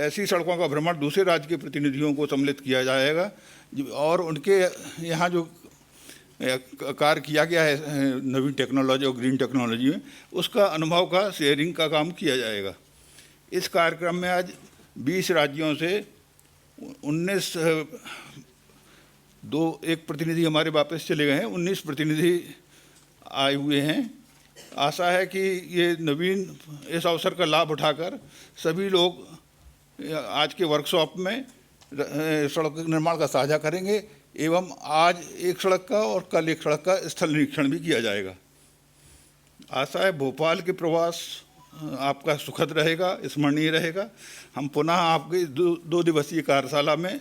ऐसी सड़कों का भ्रमण दूसरे राज्य के प्रतिनिधियों को सम्मिलित किया जाएगा और उनके यहाँ जो कार्य किया गया है नवीन टेक्नोलॉजी और ग्रीन टेक्नोलॉजी में, उसका अनुभव का शेयरिंग का काम किया जाएगा। इस कार्यक्रम में आज 20 राज्यों से 19 एक प्रतिनिधि हमारे वापस चले गए हैं, 19 प्रतिनिधि आए हुए हैं। आशा है कि ये नवीन इस अवसर का लाभ उठाकर सभी लोग आज के वर्कशॉप में सड़क निर्माण का साझा करेंगे एवं आज एक सड़क का और कल एक सड़क का स्थल निरीक्षण भी किया जाएगा। आशा है भोपाल के प्रवास आपका सुखद रहेगा, स्मरणीय रहेगा। हम पुनः आपकी 2 दिवसीय कार्यशाला में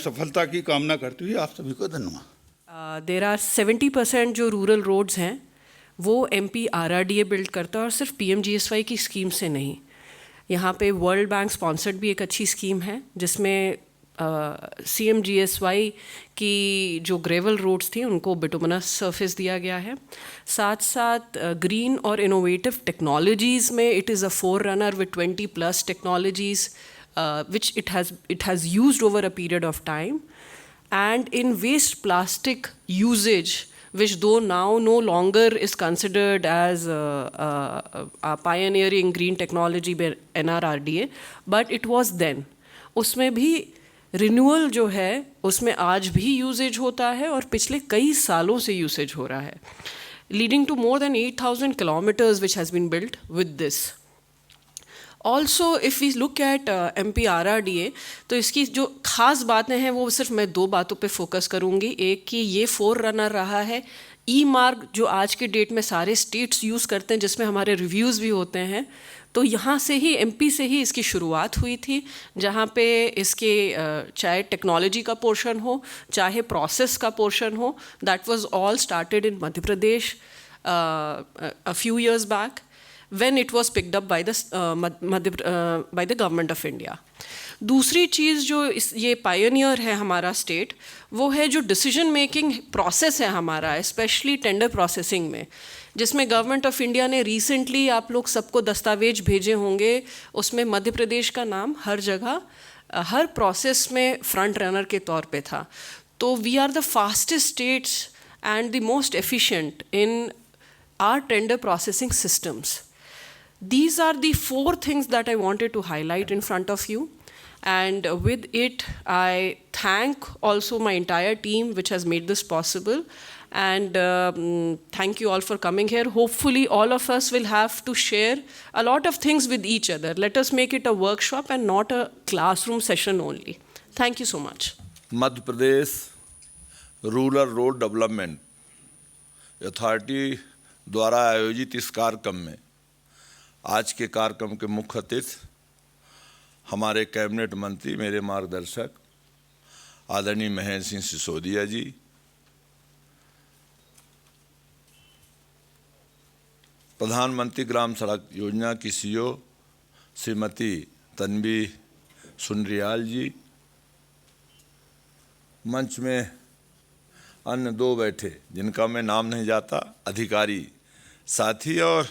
सफलता की कामना करते हुए आप सभी को धन्यवाद। देयर आर 70% जो रूरल रोड्स हैं वो MPRRDA बिल्ड करता है और सिर्फ PMGSY की स्कीम से नहीं। यहाँ पे वर्ल्ड बैंक स्पॉन्सर्ड भी एक अच्छी स्कीम है जिसमें CMGSY की जो ग्रेवल रोड्स थी उनको बिटुमिनस सरफेस दिया गया है। साथ साथ ग्रीन और इनोवेटिव टेक्नोलॉजीज़ में it is a four runner with 20+ technologies which it has used over a period of time, and in waste plastic usage, which though now no longer is considered as a pioneering green technology by NRRDA, but it was then. उसमें भी renewal जो है उसमें आज भी usage होता है और पिछले कई सालों से यूसेज हो रहा है, leading to more than 8,000 kilometers which has been built with this. Also if we look at MPRRDA, तो इसकी जो ख़ास बातें हैं वो सिर्फ मैं 2 बातों पे फोकस करूँगी। एक कि ये फोर रनर रहा है ई-मार्ग जो आज के डेट में सारे स्टेट्स यूज़ करते हैं, जिसमें हमारे रिव्यूज़ भी होते हैं। तो यहाँ से ही MP से ही इसकी शुरुआत हुई थी, जहाँ पे इसके चाहे टेक्नोलॉजी का पोर्शन हो चाहे प्रोसेस का पोर्शन हो, that was all started in Madhya Pradesh a few years back when it was picked up by the government of India. दूसरी चीज़ जो ये पायनियर है हमारा स्टेट, वो है जो डिसीजन मेकिंग प्रोसेस है हमारा, स्पेशली टेंडर प्रोसेसिंग में, जिसमें गवर्नमेंट ऑफ इंडिया ने रिसेंटली, आप लोग सबको दस्तावेज भेजे होंगे, उसमें मध्य प्रदेश का नाम हर जगह हर प्रोसेस में फ्रंट रनर के तौर पे था। तो we are the fastest states and the most efficient in our tender processing systems. These are the 4 things that I wanted to highlight in front of you, and with it I thank also my entire team which has made this possible, and thank you all for coming here. Hopefully all of us will have to share a lot of things with each other. Let us make it a workshop and not a classroom session only. Thank you so much. Madhya Pradesh rural road development authority द्वारा आयोजित इस कार्यक्रम में आज के कार्यक्रम के मुख्य अतिथि हमारे कैबिनेट मंत्री, मेरे मार्गदर्शक आदरणीय महेंद्र सिंह सिसोदिया जी, प्रधानमंत्री ग्राम सड़क योजना की CEO श्रीमती तन्वी सुनरियाल जी, मंच में अन्य 2 बैठे जिनका मैं नाम नहीं जाता, अधिकारी साथी, और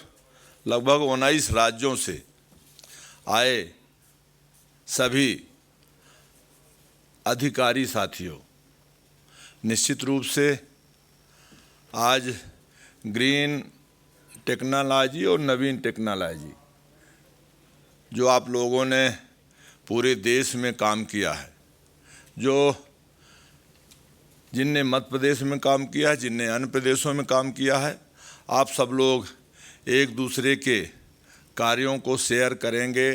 लगभग 19 राज्यों से आए सभी अधिकारी साथियों। निश्चित रूप से आज ग्रीन टेक्नोलॉजी और नवीन टेक्नोलॉजी जो आप लोगों ने पूरे देश में काम किया है, जो जिनने मध्य प्रदेश में काम किया है, जिनने अन्य प्रदेशों में काम किया है, आप सब लोग एक दूसरे के कार्यों को शेयर करेंगे,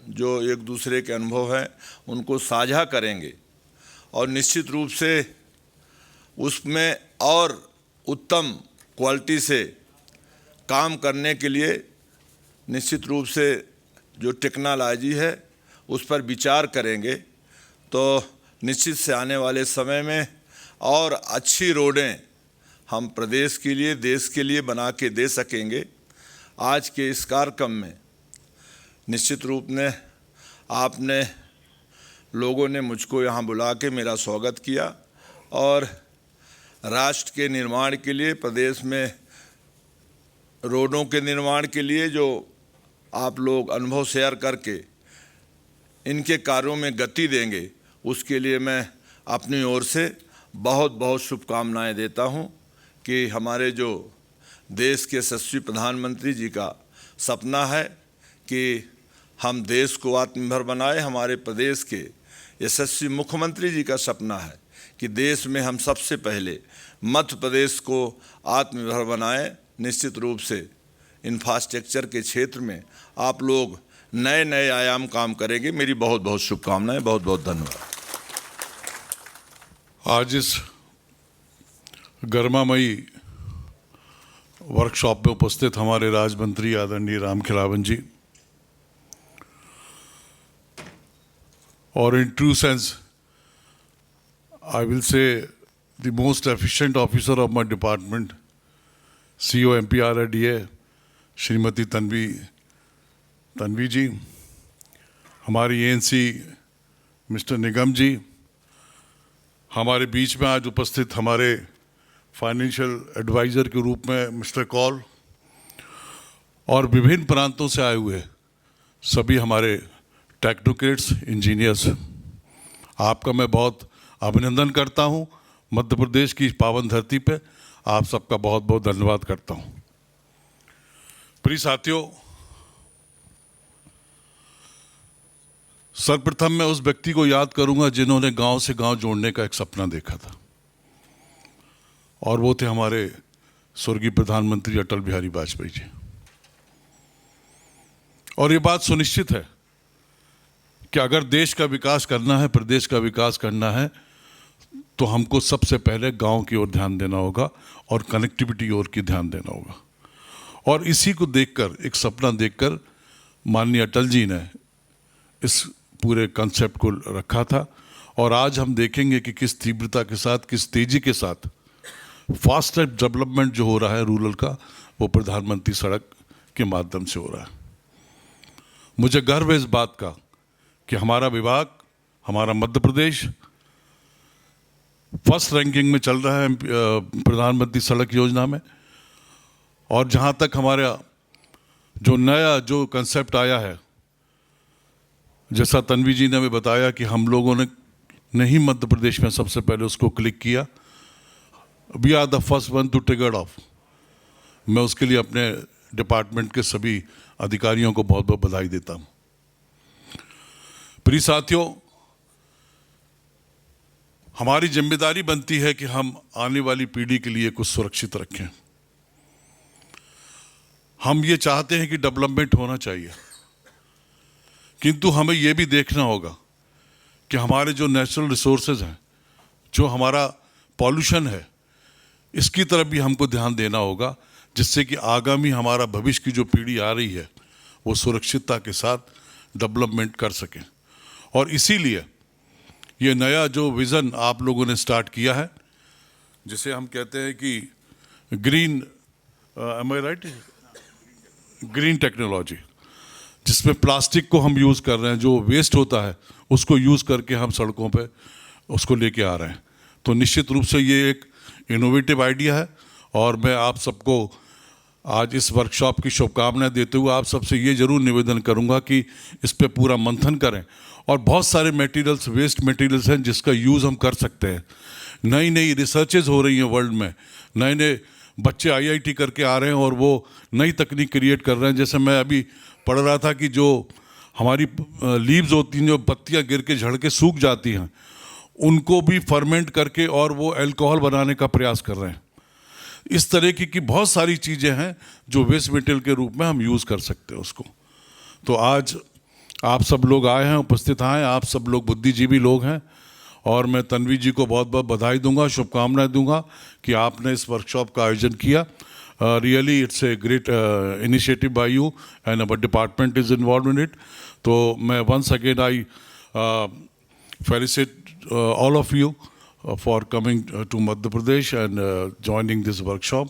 जो एक दूसरे के अनुभव हैं उनको साझा करेंगे, और निश्चित रूप से उसमें और उत्तम क्वालिटी से काम करने के लिए निश्चित रूप से जो टेक्नोलॉजी है उस पर विचार करेंगे। तो निश्चित से आने वाले समय में और अच्छी रोडें हम प्रदेश के लिए, देश के लिए बना के दे सकेंगे। आज के इस कार्यक्रम में निश्चित रूप में आपने लोगों ने मुझको यहाँ बुला के मेरा स्वागत किया, और राष्ट्र के निर्माण के लिए, प्रदेश में रोडों के निर्माण के लिए जो आप लोग अनुभव शेयर करके इनके कार्यों में गति देंगे, उसके लिए मैं अपनी ओर से बहुत बहुत शुभकामनाएं देता हूं कि हमारे जो देश के यशस्वी प्रधानमंत्री जी का सपना है कि हम देश को आत्मनिर्भर बनाए, हमारे प्रदेश के यशस्वी मुख्यमंत्री जी का सपना है कि देश में हम सबसे पहले मध्य प्रदेश को आत्मनिर्भर बनाएं। निश्चित रूप से इंफ्रास्ट्रक्चर के क्षेत्र में आप लोग नए नए आयाम काम करेंगे। मेरी बहुत बहुत शुभकामनाएं, बहुत बहुत धन्यवाद। आज इस गर्मामयी वर्कशॉप में उपस्थित हमारे राज्य मंत्री आदरणीय रामखेलावन जी, और in true sense I will say the most efficient officer of my department, CEO MPRDA Shrimati Tanvi ji, हमारी ANC मिस्टर निगम जी, हमारे बीच में आज उपस्थित हमारे फाइनेंशियल एडवाइज़र के रूप में मिस्टर कौल, और विभिन्न प्रांतों से आए हुए सभी हमारे टेक्नोक्रेट्स, इंजीनियर्स, आपका मैं बहुत अभिनंदन करता हूं। मध्य प्रदेश की पावन धरती पे आप सबका बहुत बहुत धन्यवाद करता हूं। प्रिय साथियों, सर्वप्रथम मैं उस व्यक्ति को याद करूंगा जिन्होंने गांव से गांव जोड़ने का एक सपना देखा था, और वो थे हमारे स्वर्गीय प्रधानमंत्री अटल बिहारी वाजपेयी जी। और ये बात सुनिश्चित है कि अगर देश का विकास करना है, प्रदेश का विकास करना है, तो हमको सबसे पहले गांव की ओर ध्यान देना होगा और कनेक्टिविटी ओर की ध्यान देना होगा। और इसी को देखकर, एक सपना देखकर माननीय अटल जी ने इस पूरे कंसेप्ट को रखा था। और आज हम देखेंगे कि किस तीव्रता के साथ, किस तेजी के साथ फास्ट डेवलपमेंट जो हो रहा है रूरल का, वो प्रधानमंत्री सड़क के माध्यम से हो रहा है। मुझे गर्व है इस बात का कि हमारा विभाग, हमारा मध्य प्रदेश फर्स्ट रैंकिंग में चल रहा है प्रधानमंत्री सड़क योजना में। और जहाँ तक हमारा जो नया जो कंसेप्ट आया है, जैसा तन्वी जी ने भी बताया कि हम लोगों ने नहीं मध्य प्रदेश में सबसे पहले उसको क्लिक किया, we are the first one to trigger off. मैं उसके लिए अपने डिपार्टमेंट के सभी अधिकारियों को बहुत बहुत बधाई देता हूँ। प्रिय साथियों, हमारी जिम्मेदारी बनती है कि हम आने वाली पीढ़ी के लिए कुछ सुरक्षित रखें। हम ये चाहते हैं कि डेवलपमेंट होना चाहिए, किंतु हमें यह भी देखना होगा कि हमारे जो नेचुरल रिसोर्सेज हैं, जो हमारा पॉल्यूशन है, इसकी तरफ भी हमको ध्यान देना होगा, जिससे कि आगामी हमारा भविष्य की जो पीढ़ी आ रही है वो सुरक्षितता के साथ डेवलपमेंट कर सकें। और इसीलिए ये नया जो विज़न आप लोगों ने स्टार्ट किया है, जिसे हम कहते हैं कि ग्रीन, एम आई राइट, ग्रीन टेक्नोलॉजी, जिसमें प्लास्टिक को हम यूज़ कर रहे हैं, जो वेस्ट होता है उसको यूज़ करके हम सड़कों पे उसको लेके आ रहे हैं। तो निश्चित रूप से ये एक इनोवेटिव आइडिया है, और मैं आप सबको आज इस वर्कशॉप की शुभकामनाएं देते हुए आप सबसे ये ज़रूर निवेदन करूंगा कि इस पे पूरा मंथन करें। और बहुत सारे मटेरियल्स, वेस्ट मटेरियल्स हैं जिसका यूज़ हम कर सकते हैं। नई नई रिसर्चेज हो रही हैं वर्ल्ड में, नए नए बच्चे IIT करके आ रहे हैं और वो नई तकनीक क्रिएट कर रहे हैं। जैसे मैं अभी पढ़ रहा था कि जो हमारी लीव्स होती हैं, जो पत्तियां गिर के झड़ के सूख जाती हैं, उनको भी फर्मेंट करके और वो अल्कोहल बनाने का प्रयास कर रहे हैं। इस तरह की बहुत सारी चीज़ें हैं जो वेस्ट मटेरियल के रूप में हम यूज़ कर सकते हैं उसको। तो आज आप सब लोग आए हैं, उपस्थित आए, आप सब लोग बुद्धिजीवी लोग हैं, और मैं तन्वी जी को बहुत बहुत बधाई दूंगा, शुभकामनाएं दूंगा कि आपने इस वर्कशॉप का आयोजन किया। Really it's a great initiative by you and our department is involve in it. तो मैं once again I felicit all of you for coming to Madhya Pradesh and joining this workshop.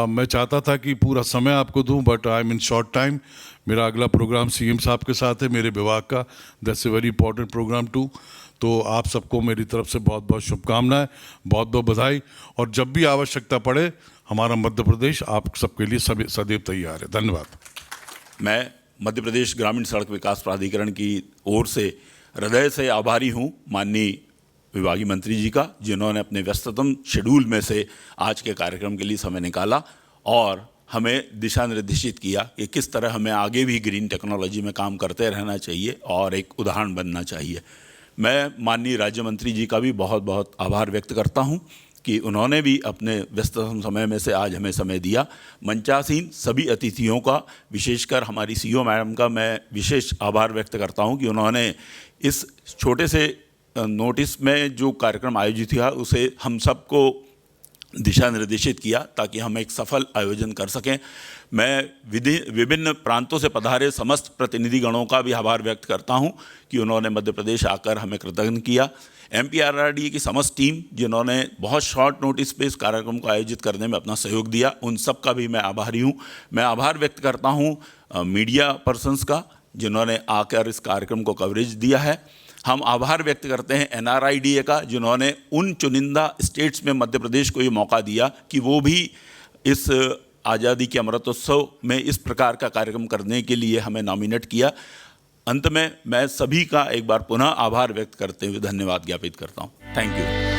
मैं चाहता था कि पूरा समय आपको दूं, but I am in short time. मेरा अगला प्रोग्राम CM साहब के साथ है, मेरे विभाग का। That's a very important program too. तो आप सबको मेरी तरफ से बहुत बहुत शुभकामनाएं, बहुत बहुत बधाई, और जब भी आवश्यकता पड़े हमारा मध्य प्रदेश आप सबके लिए सदैव तैयार है। धन्यवाद। मैं मध्य प्रदेश ग्रामीण सड़क विकास प्राधिकरण की ओर से हृदय से आभारी हूँ माननीय विभागीय मंत्री जी का, जिन्होंने अपने व्यस्ततम शेड्यूल में से आज के कार्यक्रम के लिए समय निकाला और हमें दिशा निर्देशित किया कि किस तरह हमें आगे भी ग्रीन टेक्नोलॉजी में काम करते रहना चाहिए और एक उदाहरण बनना चाहिए। मैं माननीय राज्य मंत्री जी का भी बहुत बहुत आभार व्यक्त करता हूं कि उन्होंने भी अपने व्यस्ततम समय में से आज हमें समय दिया। मंचासीन सभी अतिथियों का, विशेषकर हमारी सीईओ मैडम का मैं विशेष आभार व्यक्त करता हूं कि उन्होंने इस छोटे से नोटिस में जो कार्यक्रम आयोजित किया उसे हम सबको दिशा निर्देशित किया ताकि हम एक सफल आयोजन कर सकें। मैं विभिन्न प्रांतों से पधारे समस्त प्रतिनिधिगणों का भी आभार व्यक्त करता हूं कि उन्होंने मध्य प्रदेश आकर हमें कृतज्ञ किया। MPRRDA की समस्त टीम जिन्होंने बहुत शॉर्ट नोटिस पे इस कार्यक्रम को आयोजित करने में अपना सहयोग दिया, उन सब का भी मैं आभारी हूं। मैं आभार व्यक्त करता हूं मीडिया पर्सन्स का जिन्होंने आकर इस कार्यक्रम को कवरेज दिया है। हम आभार व्यक्त करते हैं NRIDA का, जिन्होंने उन चुनिंदा स्टेट्स में मध्य प्रदेश को ये मौका दिया कि वो भी इस आज़ादी के अमृतोत्सव में इस प्रकार का कार्यक्रम करने के लिए हमें नॉमिनेट किया। अंत में मैं सभी का एक बार पुनः आभार व्यक्त करते हुए धन्यवाद ज्ञापित करता हूँ। Thank you.